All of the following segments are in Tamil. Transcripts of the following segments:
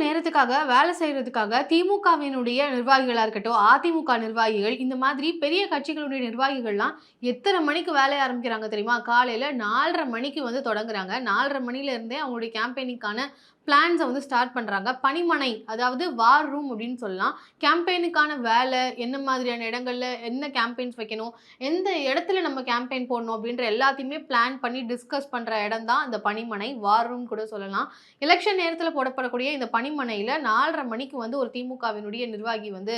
நேரத்துக்காக வேலை செய்யறதுக்காக திமுகவினுடைய நிர்வாகிகளா இருக்கட்டும், அதிமுக நிர்வாகிகள் இந்த மாதிரி பெரிய கட்சிகளுடைய நிர்வாகிகள்லாம் எத்தனை மணிக்கு வேலைய ஆரம்பிக்கிறாங்க தெரியுமா? காலையில 4:30 மணிக்கு வந்து தொடங்குறாங்க. 4:30 மணில இருந்தே அவங்களுடைய கேம்பெயினிங்கான பிளான்ஸ வந்து ஸ்டார்ட் பண்றாங்க. பணிமனை அதாவது வார் ரூம் அப்படின்னு சொல்லலாம். கேம்பெயினுக்கான வேலை, என்ன மாதிரியான இடங்கள்ல என்ன கேம்பெயின்ஸ் வைக்கணும், எந்த இடத்துல நம்ம கேம்பெயின் போடணும் அப்படின்ற எல்லாத்தையுமே பிளான் பண்ணி டிஸ்கஸ் பண்ற இடம் தான் இந்த பணிமனை, வார் ரூம் கூட சொல்லலாம். எலெக்ஷன் நேரத்துல போடப்படக்கூடிய இந்த பணிமனையில 4:30 மணிக்கு வந்து ஒரு திமுகவினுடைய நிர்வாகி வந்து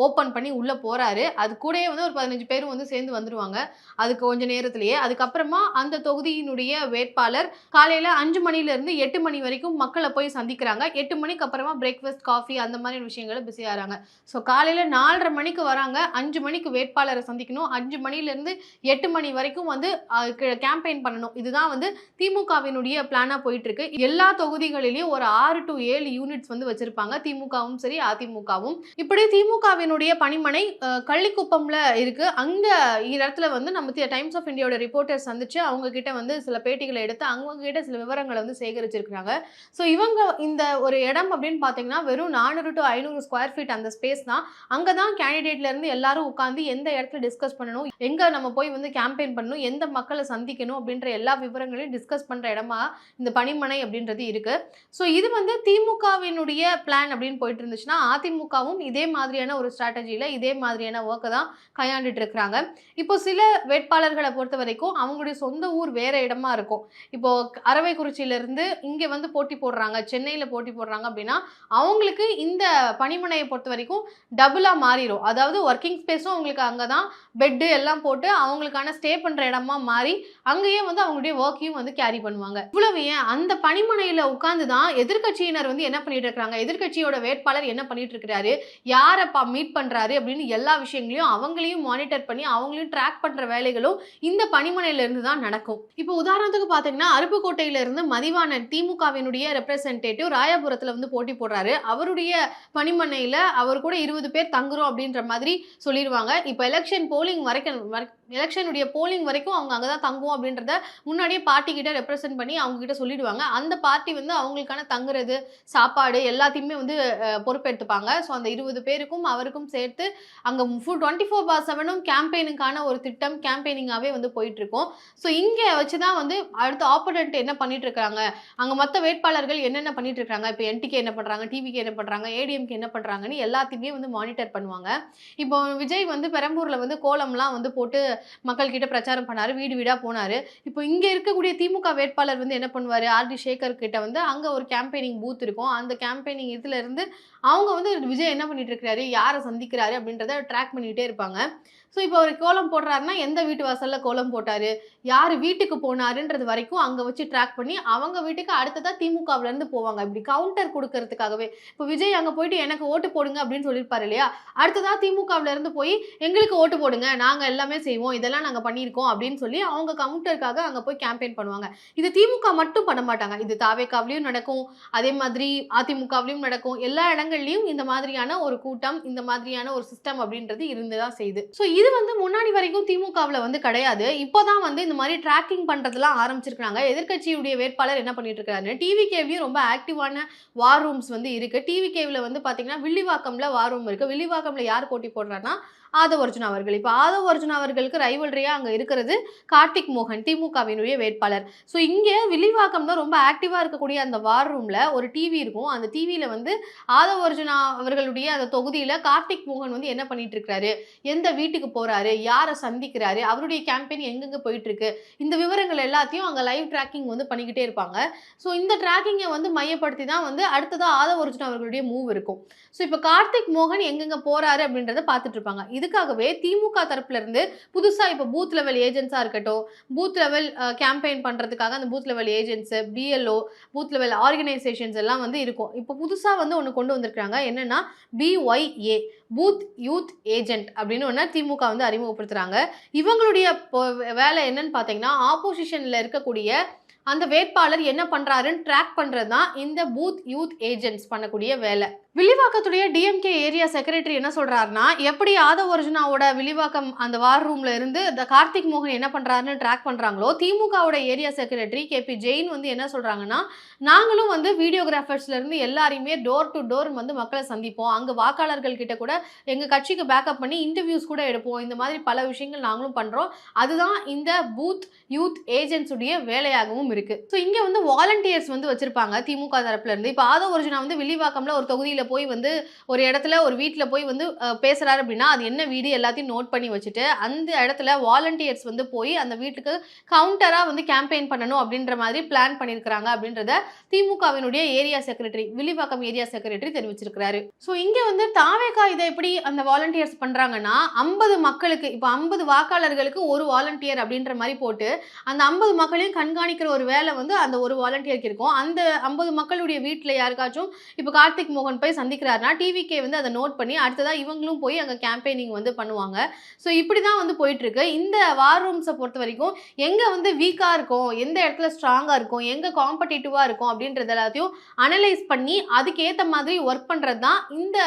ஓப்பன் பண்ணி உள்ள போறாரு. அது கூடயே வந்து ஒரு 15 பேரும் வந்து சேர்ந்து வந்துருவாங்க. அதுக்கு கொஞ்ச நேரத்திலேயே. அதுக்கப்புறமா அந்த தொகுதியினுடைய வேட்பாளர் காலையில 5 மணில இருந்து 8 மணி வரைக்கும் மக்களை போய் சந்திக்கிறாங்க. 8 மணிக்கு அப்புறமா பிரேக்ஃபாஸ்ட், காஃபி அந்த மாதிரி விஷயங்கள பிஸி ஆறாங்க. ஸோ காலையில 4:30 மணிக்கு வராங்க. 5 மணிக்கு வேட்பாளரை சந்திக்கணும். 5 மணில இருந்து 8 மணி வரைக்கும் வந்து கேம்பெயின் பண்ணணும். இதுதான் வந்து திமுகவினுடைய பிளானா போயிட்டு இருக்கு. எல்லா தொகுதிகளிலும் ஒரு 6 to 7 யூனிட்ஸ் வந்து வச்சிருப்பாங்க. திமுகவும் சரி, அதிமுகவும். இப்படி திமுகவினுடைய பணிமனை கள்ளிக்குப்பம்ல இருக்கு. அங்க இடத்துல வந்து நம்ம டைம்ஸ் ஆஃப் இந்தியாவோட ரிப்போர்ட்டர் சந்திச்சு அவங்க கிட்ட வந்து சில பேட்டிகளை எடுத்து அவங்க கிட்ட சில விவரங்களை வந்து சேகரிச்சிருக்காங்க. ஸோ இவங்க இந்த ஒரு இடம் அப்படின்னு பார்த்தீங்கன்னா வெறும் 400 to 500 ஸ்கொயர் ஃபீட் அந்த ஸ்பேஸ் தான். அங்கே தான் கேண்டிடேட்ல இருந்து எல்லாரும் உட்காந்து எந்த இடத்துல டிஸ்கஸ் பண்ணணும், எங்க நம்ம போய் வந்து கேம்பெயின் பண்ணணும், எந்த மக்களை சந்திக்கணும் அப்படின்ற எல்லா விவரங்களையும் டிஸ்கஸ் பண்ற இடமா இந்த பணிமனை அப்படின்றது இருக்கு. ஸோ இது வந்து திமுகவினுடைய பிளான் அப்படின்னு போயிட்டு இருந்துச்சுன்னா, அதிமுகவும் இதே மாதிரியான ஒரு ஸ்ட்ராட்டஜியில இதே மாதிரியான ஒர்க்கை தான் கையாண்டுட்டு இருக்கிறாங்க. இப்போ சில வேட்பாளர்களை பொறுத்த வரைக்கும் அவங்களுடைய சொந்த ஊர் வேற இடமா இருக்கும். இப்போ அரவைக்குறிச்சியில இருந்து இங்க வந்து போட்டி போடுறாங்க, சென்னையில போட்டி போடுறாங்க அப்படின்னா அவங்களுக்கு இந்த பணிமனையை பொறுத்த வரைக்கும் டபுளா மாறிடும். அதாவது ஒர்க்கிங் ஸ்பேஸும் அவங்களுக்கு அங்கதான், பெட்டு எல்லாம் போட்டு அவங்களுக்கான ஸ்டே பண்ற இடமா மாறி அங்கேயே வந்து அவங்களுடைய ஒர்க்கையும் வந்து கேரி பண்ணுவாங்க. இவ்வளவு ஏன் அந்த பணிமனையில உட்கார்ந்துதான் எதிர்கட்சியினர் வந்து என்ன பண்ணிட்டு இருக்காங்க, எதிர்கட்சியோட வேட்பாளர் என்ன பண்ணிட்டு இருக்கிறாரு, யார மீட் பண்றாரு அப்படின்னு எல்லா விஷயங்களையும் அவங்களையும் மானிட்டர் பண்ணி அவங்களையும் ட்ராக் பண்ற வேலைகளும் இந்த பணிமனையில இருந்து தான் நடக்கும். இப்போ உதாரணத்துக்கு பாத்தீங்கன்னா அருப்புக்கோட்டையில இருந்து மதிவாணன் திமுகவினுடைய ரெப்ரசன்டேட்டிவ் ராயபுரத்துல வந்து போட்டி போடுறாரு. அவருடைய பணிமனையில அவர் கூட 20 பேர் தங்குறோம் அப்படின்ற மாதிரி சொல்லிடுவாங்க. இப்போ எலெக்ஷனுடைய போலிங் வரைக்கும் அவங்க அங்கதான் தங்குவோம் அப்படின்றத முன்னாடியே பார்ட்டி கிட்ட ரெப்ரசென்ட் பண்ணி அவங்க கிட்ட சொல்லிடுவாங்க. அந்த பார்ட்டி வந்து அவங்களுக்கான தங்குறது, சாப்பாடு எல்லாத்தையுமே வந்து பொறுப்பெடுத்துப்பாங்க. ஸோ அந்த 20 பேருக்கும் அவருக்கும் சேர்த்து அங்க ஃபுல் 24/7 கேம்பெயினுக்கான ஒரு திட்டம் கேம்பெயினிங்காவே வந்து போயிட்டு இருக்கும். ஸோ இங்க வச்சுதான் வந்து அடுத்த ஆப்போனன்ட் என்ன பண்ணிட்டு இருக்காங்க, அங்க மொத்த வேட்பாளர்கள் என்னென்ன பண்ணிட்டு இருக்காங்க, இப்போ என்டிகே என்ன பண்றாங்க, டிவிகே என்ன பண்றாங்க, ஏடிஎம்கே என்ன பண்றாங்கன்னு எல்லாத்தையுமே வந்து மானிட்டர் பண்ணுவாங்க. இப்போ விஜய் வந்து பெரம்பூர்ல வந்து கோலம்லாம் வந்து போட்டு மக்கள் கிட்ட பிரச்சாரம் பண்ணாரு, வீடு வீடா போனாரு. இப்போ இங்க இருக்கக்கூடிய திமுக வேட்பாளர் வந்து என்ன பண்ணுவாரு, ஆர்டி சேகர் கிட்ட வந்து அங்க ஒரு கேம்பெயினிங் பூத் இருக்கும். அந்த கேம்பெயினிங் இதுல இருந்து அவங்க வந்து விஜய் என்ன பண்ணிட்டு இருக்காரு, யாரை சந்திக்கிறாரு அப்படின்றத ட்ராக் பண்ணிட்டே இருப்பாங்க. ஸோ இப்போ அவர் கோலம் போடுறாருன்னா எந்த வீட்டு வாசல்ல கோலம் போட்டாரு, யார் வீட்டுக்கு போனாருன்றது வரைக்கும் அங்கே வச்சு ட்ராக் பண்ணி அவங்க வீட்டுக்கு அடுத்ததாக திமுகவிலேருந்து போவாங்க. இப்படி கவுண்டர் கொடுக்கறதுக்காகவே இப்போ விஜய் அங்கே போயிட்டு எனக்கு ஓட்டு போடுங்க அப்படின்னு சொல்லியிருப்பாரு இல்லையா, அடுத்ததாக திமுகவிலேருந்து போய் எங்களுக்கு ஓட்டு போடுங்க, நாங்கள் எல்லாமே செய்வோம், இதெல்லாம் நாங்கள் பண்ணியிருக்கோம் அப்படின்னு சொல்லி அவங்க கவுண்டருக்காக அங்கே போய் கேம்பெயின் பண்ணுவாங்க. இது திமுக மட்டும் பண்ண மாட்டாங்க, இது தாவேக்காவிலையும் நடக்கும், அதே மாதிரி அதிமுகவிலையும் நடக்கும். எல்லா இடங்கள்லையும் இந்த மாதிரியான ஒரு கூட்டம், இந்த மாதிரியான ஒரு சிஸ்டம் அப்படின்றது இருந்துதான் செய்யுது. ஸோ இது வந்து முன்னாடி வரைக்கும் திமுகவில் வந்து கிடையாது. இப்போதான் வந்து இந்த மாதிரி ட்ராக்கிங் பண்றதெல்லாம் ஆரம்பிச்சிருக்காங்க. எதிர்கட்சியுடைய வேட்பாளர் என்ன பண்ணிட்டு இருக்காரு, டிவிகேவியும் ரொம்ப ஆக்டிவான வார் ரூம்ஸ் வந்து இருக்கு. டிவிகேவில் வந்து பாத்தீங்கன்னா வில்லிவாக்கம்ல வார் ரூம் இருக்கு. வில்லிவாக்கம்ல யார் போட்டி போடுறாருன்னா ஆதவ் அர்ஜுனா அவர்கள். இப்போ ஆதவ் அர்ஜுனா அவர்களுக்கு ரைவல்ரியா அங்க இருக்கிறது கார்த்திக் மோகன், திமுகவினுடைய வேட்பாளர். ஸோ இங்க வில்லிவாக்கம்ல ரொம்ப ஆக்டிவா இருக்கக்கூடிய அந்த வார் ரூம்ல ஒரு டிவி இருக்கும். அந்த டிவியில வந்து ஆதவ் அர்ஜுனா அவர்களுடைய அந்த தொகுதியில கார்த்திக் மோகன் வந்து என்ன பண்ணிட்டு இருக்காரு, எந்த வீட்டுக்கு போறாரு, யாரை சந்திக்கிறாரு, அவருடைய கேம்பெயின் எங்கெங்க போயிட்டு இருக்கு, இந்த விவரங்கள் எல்லாத்தையும் அங்க லைவ் ட்ராக்கிங் வந்து பண்ணிக்கிட்டே இருப்பாங்க. ஸோ இந்த ட்ராக்கிங்கை வந்து மையப்படுத்தி தான் வந்து அடுத்ததா ஆதவ் அர்ஜுனா அவர்களுடைய மூவ் இருக்கும். ஸோ இப்போ கார்த்திக் மோகன் எங்கெங்க போறாரு அப்படின்றத பார்த்துட்டு இருப்பாங்க. இதுக்காகவே திமுக தரப்புல இருந்து புதுசா இப்போ பூத் லெவல் ஏஜென்ட்ஸா இருக்கட்டும், பூத் லெவல் கேம்பெயின் பண்றதுக்காக அந்த booth level agents, BLO, booth level organisations எல்லாம் வந்து இருக்கும். இப்போ புதுசா வந்து ஒன்று கொண்டு வந்திருக்காங்க, என்னன்னா BYA பூத் யூத் ஏஜென்ட் அப்படின்னு ஒன்று திமுக வந்து அறிமுகப்படுத்துறாங்க. இவங்களுடைய வேலை என்னன்னு பார்த்தீங்கன்னா ஆப்போசிஷன்ல இருக்கக்கூடிய அந்த வேட்பாளர் என்ன பண்றாருன்னு ட்ராக் பண்றது தான் இந்த பூத் யூத் ஏஜென்ட்ஸ் பண்ணக்கூடிய வேலை. வில்லிவாக்கத்துடைய டிஎம்கே ஏரியா செக்ரட்டரி என்ன சொல்றாருன்னா, எப்படி ஆதவ் அர்ஜுனாவோட வில்லிவாக்கம் அந்த வார் ரூம்ல இருந்து இந்த கார்த்திக் மோகன் என்ன பண்றாருன்னு ட்ராக் பண்றாங்களோ, திமுகவோட ஏரியா செக்ரட்டரி கேபி ஜெயின் வந்து என்ன சொல்றாங்கன்னா, நாங்களும் வந்து வீடியோகிராஃபர்ஸ்ல இருந்து எல்லாரையுமே டோர் டு டோர் வந்து மக்களை சந்திப்போம், அங்க வாக்காளர்கள் கிட்ட கூட எங்க கட்சிக்கு பேக்கப் பண்ணி இன்டர்வியூஸ் கூட எடுப்போம், இந்த மாதிரி பல விஷயங்கள் நாங்களும் பண்றோம். அதுதான் இந்த பூத் யூத் ஏஜென்ட்ஸ் உடைய வேலையாகவும் இருக்கு. ஸோ இங்க வந்து வாலண்டியர்ஸ் வந்து வச்சிருப்பாங்க திமுக தரப்புல இருந்து. இப்போ ஆதவ் அர்ஜுனா வந்து வில்லிவாக்கம்ல ஒரு தொகுதியில போய் வந்து ஒரு இடத்துல ஒரு வீட்டுல போய் வந்து பேசுறாரு அப்படின்னா அது என்ன வீடு எல்லாத்தையும் நோட் பண்ணி வச்சுட்டு அந்த இடத்துல வாலண்டியர்ஸ் வந்து போய் அந்த வீட்டுக்கு கவுண்டரா வந்து கேம்பெயின் பண்ணணும் அப்படின்ற மாதிரி பிளான் பண்ணிருக்காங்க அப்படின்றத திமுகவினுடைய area secretary, Villivakkam area secretary தெரிவிச்சிருக்கிறாரு. ஸோ இங்க வந்து தாவேகா இதை எப்படி அந்த வாலண்டியர்ஸ் பண்றாங்கன்னா, 50 மக்களுக்கு இப்போ 50 வாக்காளர்களுக்கு ஒரு வாலண்டியர் அப்படின்ற மாதிரி போட்டு அந்த 50 மக்களையும் கண்காணிக்கிற ஒரு வேலை வந்து அந்த ஒரு வாலண்டியருக்கு இருக்கும். அந்த 50 மக்களுடைய வீட்டுல யாருக்காச்சும் இப்போ கார்த்திக் மோகன் போய் சந்திக்கிறாருன்னா டிவிகே வந்து அதை நோட் பண்ணி அடுத்ததா இவங்களும் போய் அங்க கேம்பெயினிங் வந்து பண்ணுவாங்க. ஸோ இப்படிதான் வந்து போயிட்டு இருக்கு. இந்த வார் ரூம்ஸை பொறுத்த வரைக்கும் எங்க வந்து வீக்கா இருக்கும், எந்த இடத்துல ஸ்ட்ராங்கா இருக்கும், எங்க காம்படிட்டிவா இருக்கும் அப்படின்றது எல்லாத்தையும் அனலைஸ் பண்ணி அதுக்கேற்ற மாதிரி ஒர்க் பண்றது தான் இந்த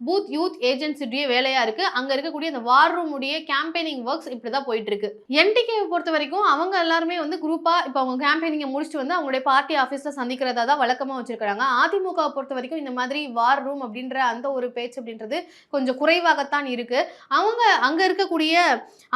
பூத் யூத் ஏஜென்சியுடைய வேலையா இருக்கு. அங்க இருக்கக்கூடிய அந்த வார் ரூம் உடைய கேம்பெயினிங் ஒர்க்ஸ் இப்படிதான் போயிட்டு இருக்கு. என்டிகேவை பொறுத்த வரைக்கும் அவங்க எல்லாருமே வந்து குரூப்பா இப்போ அவங்க கேம்பெயினிங்கை முடிச்சுட்டு வந்து அவங்களுடைய பார்ட்டி ஆஃபீஸ்ல சந்திக்கிறதா தான் வழக்கமா வச்சிருக்காங்க. அதிமுக பொறுத்த வரைக்கும் இந்த மாதிரி வார் ரூம் அப்படின்ற அந்த ஒரு பேச்சு அப்படின்றது கொஞ்சம் குறைவாகத்தான் இருக்கு. அவங்க அங்க இருக்கக்கூடிய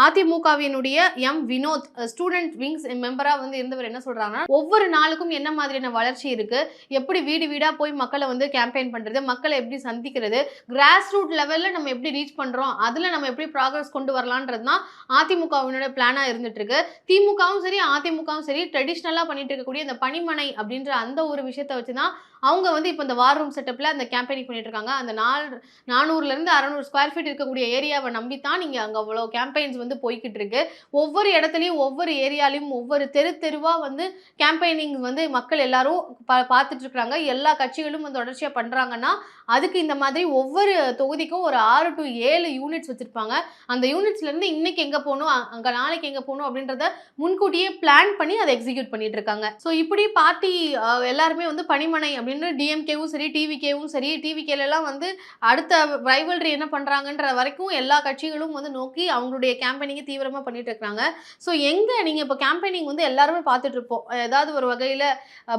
அதிமுகவினுடைய எம் வினோத் ஸ்டூடெண்ட் விங்ஸ் மெம்பரா வந்து இருந்தவர் என்ன சொல்றாங்கன்னா, ஒவ்வொரு நாளுக்கும் என்ன மாதிரியான வளர்ச்சி இருக்கு, எப்படி வீடு வீடா போய் மக்களை வந்து கேம்பெயின் பண்றது, மக்களை எப்படி சந்திக்கிறது, கிராஸ் ரூட் லெவல்ல நம்ம எப்படி ரீச் பண்றோம், அதுல நம்ம எப்படி ப்ராக்ரஸ் கொண்டு வரலான்றது தான் அதிமுகவினுடைய பிளானா இருந்துட்டு இருக்கு. திமுகவும் சரி அதிமுகவும் சரி ட்ரெடிஷ்னலா பண்ணிட்டு இருக்கக்கூடிய இந்த பணிமனை அப்படின்ற அந்த ஒரு விஷயத்தை வச்சுதான் அவங்க வந்து இப்போ இந்த வார் ரூம் செட்டப்ல அந்த கேம்பெயினிங் பண்ணிட்டு இருக்காங்க. அந்த 400ல இருந்து 600 ஸ்கொயர் ஃபீட் இருக்கக்கூடிய ஏரியாவை நம்பித்தான் நீங்க அங்க அவ்வளவு கேம்பெயின்ஸ் வந்து போய்கிட்டு இருக்கு. ஒவ்வொரு இடத்துலயும் ஒவ்வொரு ஏரியாலையும் ஒவ்வொரு தெருவா வந்து கேம்பெயினிங் வந்து மக்கள் எல்லாரும் பார்த்துட்டு இருக்காங்க. எல்லா கட்சிகளும் வந்து தொடர்ச்சியா பண்றாங்கன்னா அதுக்கு இந்த மாதிரி ஒவ்வொரு தொகுதிக்கும் ஒரு 6 to 7 யூனிட்ஸ் வச்சிருப்பாங்க. அந்த யூனிட்ஸ்ல இருந்து இன்னைக்கு எங்க போகணும், அங்க நாளைக்கு எங்க போகணும் அப்படின்றத முன்கூட்டியே பிளான் பண்ணி அதை எக்ஸிக்யூட் பண்ணிட்டு இருக்காங்க. ஸோ இப்படி பார்ட்டி எல்லாருமே வந்து பணிமனை அப்படின்னு டிஎம்கேவும் சரி டிவிகேவும் சரி, டிவிகேல எல்லாம் வந்து அடுத்த ரைவல்ரி என்ன பண்றாங்கன்ற வரைக்கும் எல்லா கட்சிகளும் வந்து நோக்கி அவங்களுடைய கேம்பெயினிங்கை தீவிரமா பண்ணிட்டு இருக்காங்க. ஸோ எங்க நீங்க இப்போ கேம்பெயினிங் வந்து எல்லாருமே பார்த்துட்டு இருப்போம். ஏதாவது ஒரு வகையில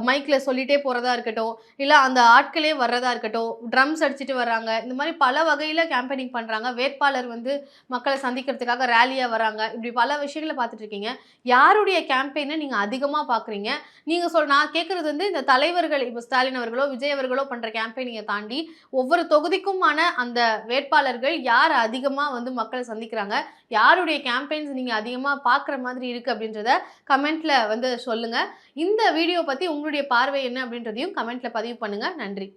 மைக்ல சொல்லிட்டே போறதா இருக்கட்டும், இல்ல அந்த ஆட்களே வர்றதா இருக்கட்டும், ட்ரம்ஸ் அடிச்சுட்டு வர்றாங்க, இந்த மாதிரி பல வகையில கேம்பெயினிங் பண்றாங்க. வேட்பாளர் வந்து மக்களை சந்திக்கிறதுக்காக ரேலியா வராங்க. இப்படி பல விஷயங்களை பார்த்துட்டு இருக்கீங்க. யாருடைய கேம்பெயினை நீங்க அதிகமா பாக்குறீங்க? நீங்க நான் கேட்கறது வந்து இந்த தலைவர்கள் இப்போ ஸ்டாலின் அவர்களோ விஜய் அவர்களோ பண்ற கேம்பெயினிங்கை தாண்டி ஒவ்வொரு தொகுதிக்குமான அந்த வேட்பாளர்கள் யார் அதிகமா வந்து மக்களை சந்திக்கிறாங்க, யாருடைய கேம்பெயின்ஸ் நீங்க அதிகமா பார்க்குற மாதிரி இருக்கு அப்படின்றத கமெண்ட்ல வந்து சொல்லுங்க. இந்த வீடியோ பத்தி உங்களுடைய பார்வை என்ன அப்படின்றதையும் கமெண்ட்ல பதிவு பண்ணுங்க. நன்றி.